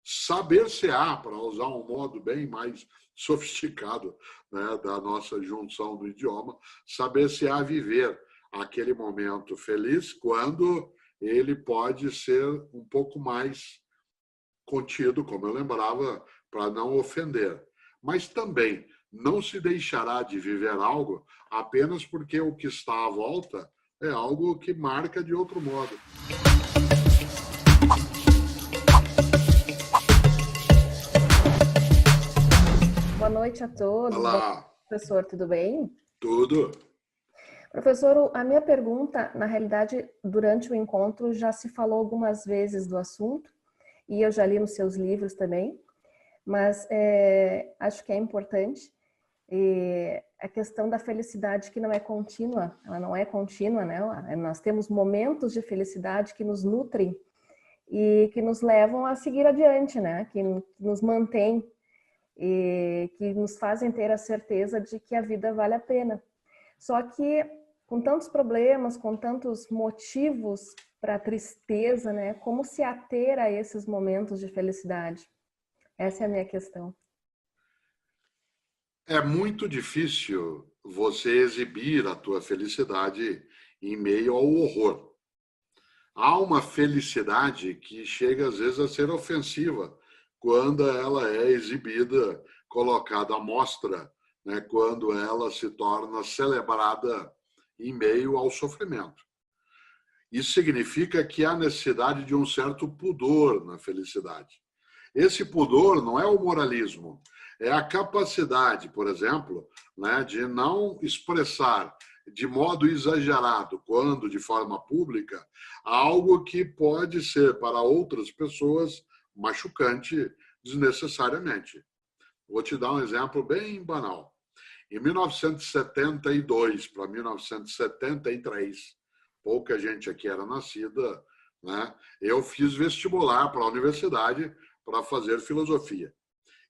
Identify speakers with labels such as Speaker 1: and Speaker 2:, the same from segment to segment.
Speaker 1: saber-se-á, para usar um modo bem mais sofisticado, né, da nossa junção do idioma, saber-se-á viver aquele momento feliz quando ele pode ser um pouco mais contido, como eu lembrava, para não ofender. Mas também não se deixará de viver algo apenas porque o que está à volta é algo que marca de outro modo.
Speaker 2: Boa noite a todos.
Speaker 1: Olá.
Speaker 2: Professor, tudo bem?
Speaker 1: Tudo.
Speaker 2: Professor, a minha pergunta, na realidade, durante o encontro já se falou algumas vezes do assunto e eu já li nos seus livros também, mas acho que é importante a questão da felicidade que não é contínua, ela não é contínua, né? Nós temos momentos de felicidade que nos nutrem e que nos levam a seguir adiante, né? Que nos mantém e que nos fazem ter a certeza de que a vida vale a pena. Só que com tantos problemas, com tantos motivos para a tristeza, né? Como se ater a esses momentos de felicidade? Essa é a minha questão.
Speaker 1: É muito difícil você exibir a tua felicidade em meio ao horror. Há uma felicidade que chega às vezes a ser ofensiva quando ela é exibida, colocada à mostra, né? Quando ela se torna celebrada em meio ao sofrimento. Isso significa que há necessidade de um certo pudor na felicidade. Esse pudor não é o moralismo, é a capacidade, por exemplo, né, de não expressar de modo exagerado, quando de forma pública, algo que pode ser para outras pessoas machucante desnecessariamente. Vou te dar um exemplo bem banal. Em 1972 para 1973, pouca gente aqui era nascida, né? Eu fiz vestibular para a universidade para fazer filosofia.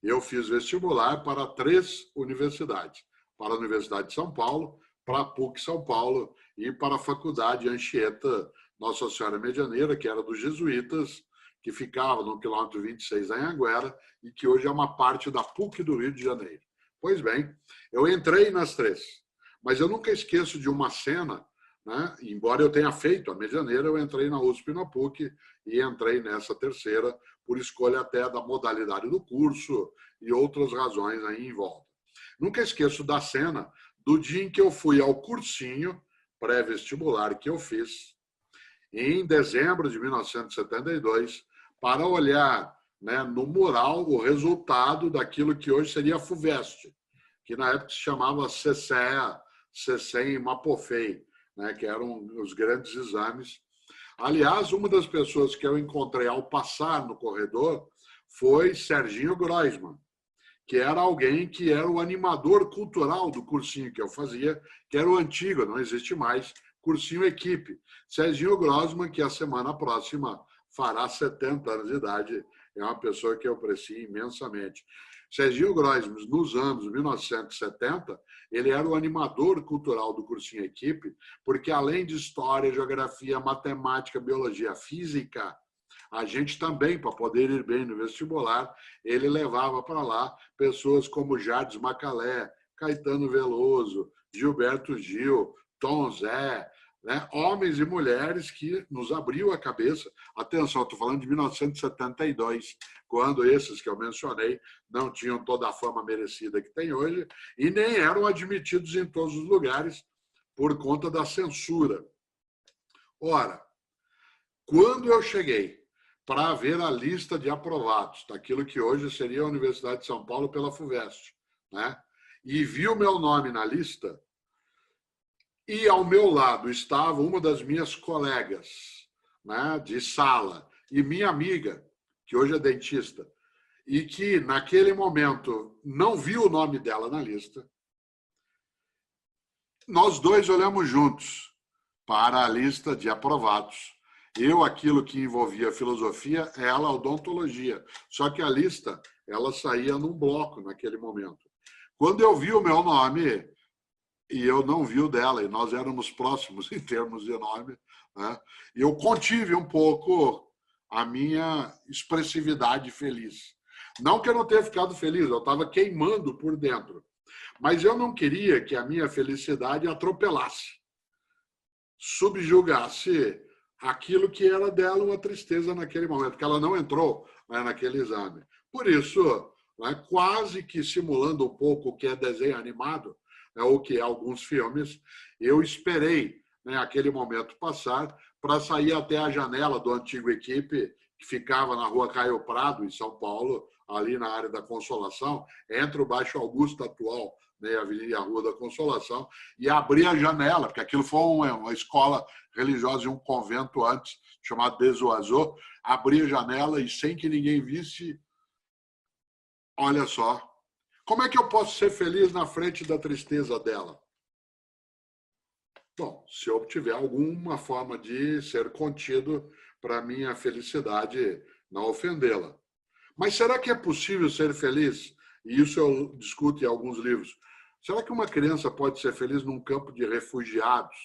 Speaker 1: Eu fiz vestibular para 3 universidades, para a Universidade de São Paulo, para a PUC São Paulo e para a Faculdade Anchieta Nossa Senhora Medianeira, que era dos jesuítas, que ficava no quilômetro 26 da Anhanguera e que hoje é uma parte da PUC do Rio de Janeiro. Pois bem, eu entrei nas 3, mas eu nunca esqueço de uma cena, né? Embora eu tenha feito a Medianeira, eu entrei na USP e na PUC e entrei nessa terceira por escolha até da modalidade do curso e outras razões aí em volta. Nunca esqueço da cena do dia em que eu fui ao cursinho pré-vestibular que eu fiz, em dezembro de 1972, para olhar, né, no mural o resultado daquilo que hoje seria a FUVEST, que na época se chamava CCEA, CECEM e MAPOFEI, né, que eram os grandes exames. Aliás, uma das pessoas que eu encontrei ao passar no corredor foi Serginho Groisman, que era alguém que era o animador cultural do cursinho que eu fazia, que era o antigo, não existe mais, cursinho Equipe. Serginho Groisman, que a semana próxima fará 70 anos de idade, é uma pessoa que eu aprecio imensamente. Serginho Groisman, nos anos 1970, ele era o animador cultural do cursinho Equipe, porque além de história, geografia, matemática, biologia, física, a gente também, para poder ir bem no vestibular, ele levava para lá pessoas como Jardim Macalé, Caetano Veloso, Gilberto Gil, Tom Zé, né? Homens e mulheres que nos abriu a cabeça. Atenção, estou falando de 1972, quando esses que eu mencionei não tinham toda a fama merecida que tem hoje e nem eram admitidos em todos os lugares por conta da censura. Ora, quando eu cheguei para ver a lista de aprovados daquilo que hoje seria a Universidade de São Paulo pela FUVEST, né? E vi o meu nome na lista, e ao meu lado estava uma das minhas colegas, né, de sala, e minha amiga, que hoje é dentista, e que naquele momento não viu o nome dela na lista, nós dois olhamos juntos para a lista de aprovados. Eu, aquilo que envolvia filosofia, ela, odontologia. Só que a lista, ela saía num bloco naquele momento. Quando eu vi o meu nome, e eu não vi o dela, e nós éramos próximos em termos de nome, né? Eu contive um pouco a minha expressividade feliz. Não que eu não tenha ficado feliz, eu estava queimando por dentro. Mas eu não queria que a minha felicidade atropelasse, subjugasse aquilo que era dela uma tristeza naquele momento, porque ela não entrou, né, naquele exame. Por isso, né, quase que simulando um pouco o que é desenho animado, né, ou o que é alguns filmes, eu esperei, né, aquele momento passar para sair até a janela do antigo Equipe, que ficava na rua Caio Prado, em São Paulo, ali na área da Consolação, entre o Baixo Augusto atual, né, a Rua da Consolação, e abrir a janela, porque aquilo foi uma escola religiosa e um convento antes, chamado Desoazô, abrir a janela e sem que ninguém visse, olha só, como é que eu posso ser feliz na frente da tristeza dela? Bom, se eu tiver alguma forma de ser contido para minha felicidade não ofendê-la. Mas será que é possível ser feliz? E isso eu discuto em alguns livros. Será que uma criança pode ser feliz num campo de refugiados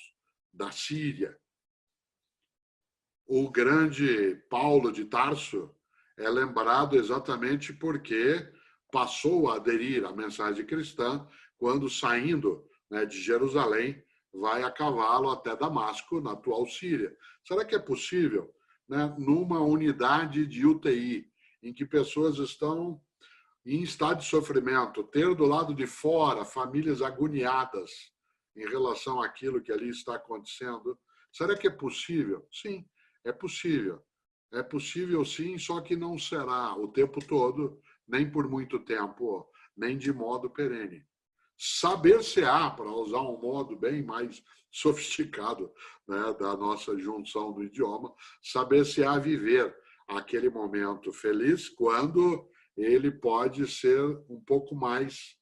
Speaker 1: da Síria? O grande Paulo de Tarso é lembrado exatamente porque passou a aderir à mensagem cristã quando, saindo, né, de Jerusalém, vai a cavalo até Damasco, na atual Síria. Será que é possível, né, numa unidade de UTI, em que pessoas estão em estado de sofrimento, ter do lado de fora famílias agoniadas em relação àquilo que ali está acontecendo? Será que é possível? Sim, é possível. É possível sim, só que não será o tempo todo, nem por muito tempo, nem de modo perene. Saber-se-á, para usar um modo bem mais sofisticado, né, da nossa junção do idioma, saber-se-á viver aquele momento feliz quando ele pode ser um pouco mais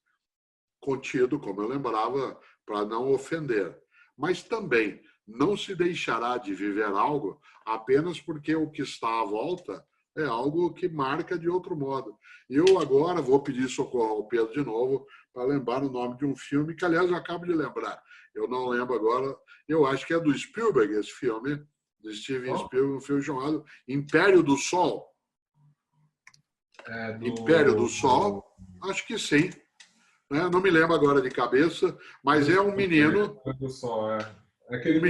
Speaker 1: contido, como eu lembrava, para não ofender. Mas também não se deixará de viver algo apenas porque o que está à volta é algo que marca de outro modo. Eu agora vou pedir socorro ao Pedro de novo para lembrar o nome de um filme que, aliás, eu acabo de lembrar. Eu não lembro agora, eu acho que é do Spielberg esse filme, do Steven Spielberg, um filme chamado Império do Sol. Império do Sol, acho que sim. Não me lembro agora de cabeça, mas é um menino.
Speaker 3: Do Sol, é. É aquele do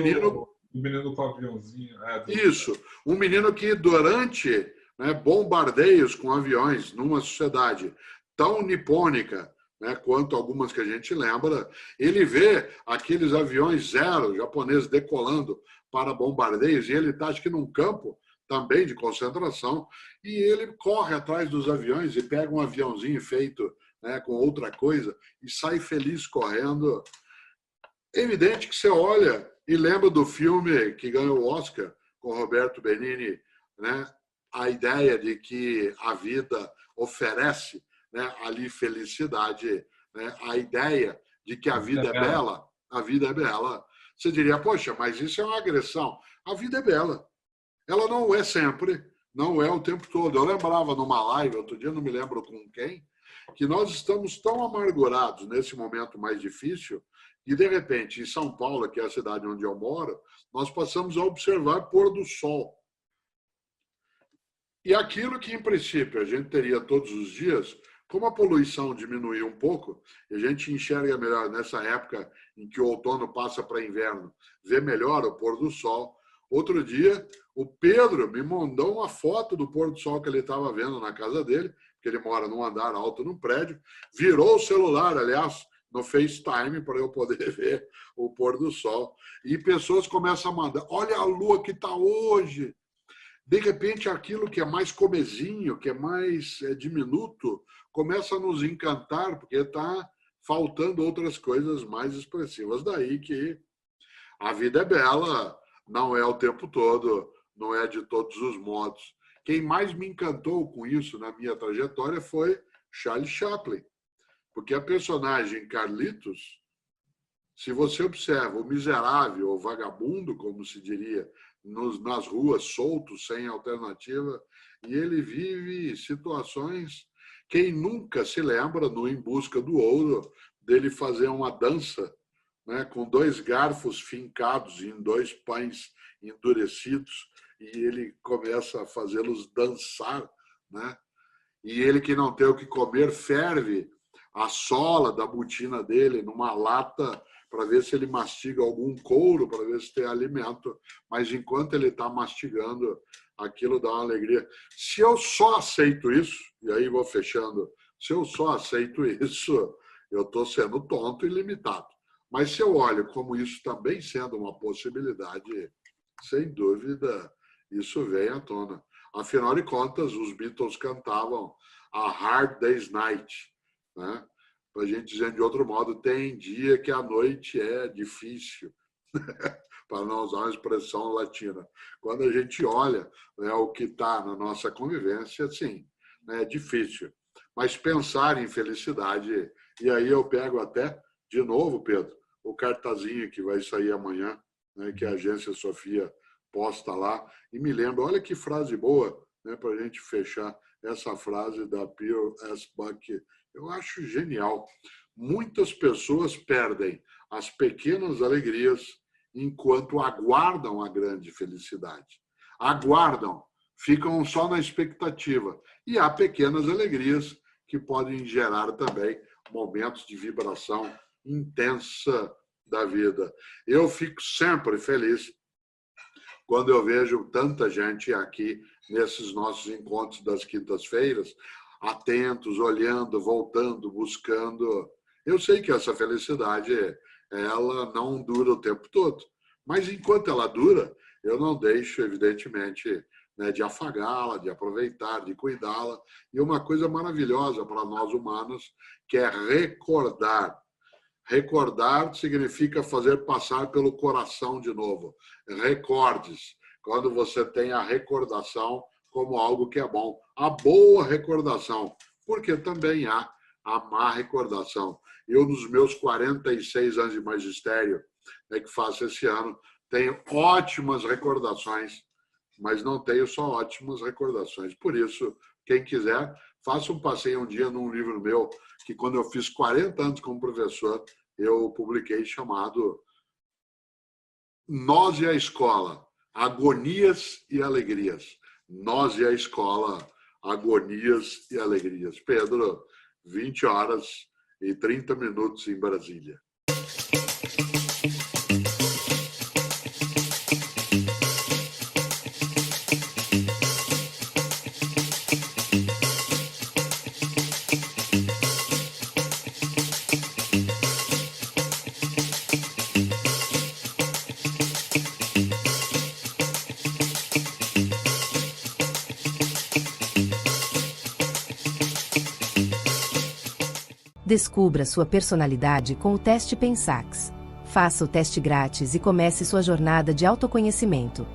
Speaker 3: menino com o aviãozinho.
Speaker 1: Isso, um menino que durante, né, bombardeios com aviões numa sociedade tão nipônica, né, quanto algumas que a gente lembra, ele vê aqueles aviões zero japoneses decolando para bombardeios e ele está, acho que, num campo também de concentração, e ele corre atrás dos aviões e pega um aviãozinho feito, né, com outra coisa e sai feliz correndo. É evidente que você olha e lembra do filme que ganhou o Oscar com Roberto Benigni, né, a ideia de que a vida oferece, né, ali felicidade, né, a ideia de que a vida é bela, a vida é bela. Você diria, poxa, mas isso é uma agressão. A vida é bela. Ela não é sempre, não é o tempo todo. Eu lembrava numa live, outro dia, não me lembro com quem, que nós estamos tão amargurados nesse momento mais difícil e, de repente, em São Paulo, que é a cidade onde eu moro, nós passamos a observar pôr do sol. E aquilo que, em princípio, a gente teria todos os dias, como a poluição diminuiu um pouco, a gente enxerga melhor nessa época em que o outono passa para inverno, vê melhor o pôr do sol. Outro dia, o Pedro me mandou uma foto do pôr do sol que ele estava vendo na casa dele, porque ele mora num andar alto num prédio, virou o celular, aliás, no FaceTime, para eu poder ver o pôr do sol. E pessoas começam a mandar, olha a lua que está hoje. De repente, aquilo que é mais comezinho, que é mais diminuto, começa a nos encantar, porque está faltando outras coisas mais expressivas. Daí que a vida é bela, não é o tempo todo, não é de todos os modos. Quem mais me encantou com isso na minha trajetória foi Charlie Chaplin, porque a personagem Carlitos, se você observa o miserável, o vagabundo, como se diria, nas ruas, solto, sem alternativa, e ele vive situações. Quem nunca se lembra, no Em Busca do Ouro, dele fazer uma dança, né, com 2 garfos fincados em 2 pães endurecidos, e ele começa a fazê-los dançar, né? E ele que não tem o que comer, ferve a sola da botina dele numa lata para ver se ele mastiga algum couro, para ver se tem alimento. Mas enquanto ele está mastigando, aquilo dá uma alegria. Se eu só aceito isso, e aí vou fechando, se eu só aceito isso, eu estou sendo tonto e limitado. Mas se eu olho como isso também sendo uma possibilidade, sem dúvida, isso vem à tona. Afinal de contas, os Beatles cantavam a Hard Day's Night, né? Para a gente dizer de outro modo, tem dia que a noite é difícil, para não usar uma expressão latina. Quando a gente olha, né, o que está na nossa convivência, sim, né, é difícil. Mas pensar em felicidade, e aí eu pego até, de novo, Pedro, o cartazinho que vai sair amanhã, né, que a Agência Sofia posta lá, e me lembra, olha que frase boa, né, para a gente fechar essa frase da Pearl S. Buck, eu acho genial. Muitas pessoas perdem as pequenas alegrias enquanto aguardam a grande felicidade. Aguardam, ficam só na expectativa. E há pequenas alegrias que podem gerar também momentos de vibração intensa da vida. Eu fico sempre feliz quando eu vejo tanta gente aqui nesses nossos encontros das quintas-feiras, atentos, olhando, voltando, buscando. Eu sei que essa felicidade, ela não dura o tempo todo, mas enquanto ela dura, eu não deixo, evidentemente, né, de afagá-la, de aproveitar, de cuidá-la. E uma coisa maravilhosa para nós humanos, que é recordar. Recordar significa fazer passar pelo coração de novo. Recordes, quando você tem a recordação como algo que é bom. A boa recordação, porque também há a má recordação. Eu, nos meus 46 anos de magistério, que faço esse ano, tenho ótimas recordações, mas não tenho só ótimas recordações. Por isso, quem quiser, faça um passeio um dia num livro meu, que quando eu fiz 40 anos como professor, eu publiquei, chamado Nós e a Escola, Agonias e Alegrias. Nós e a Escola, Agonias e Alegrias. Pedro, 20 horas e 30 minutos em Brasília.
Speaker 4: Descubra sua personalidade com o teste Pensax. Faça o teste grátis e comece sua jornada de autoconhecimento.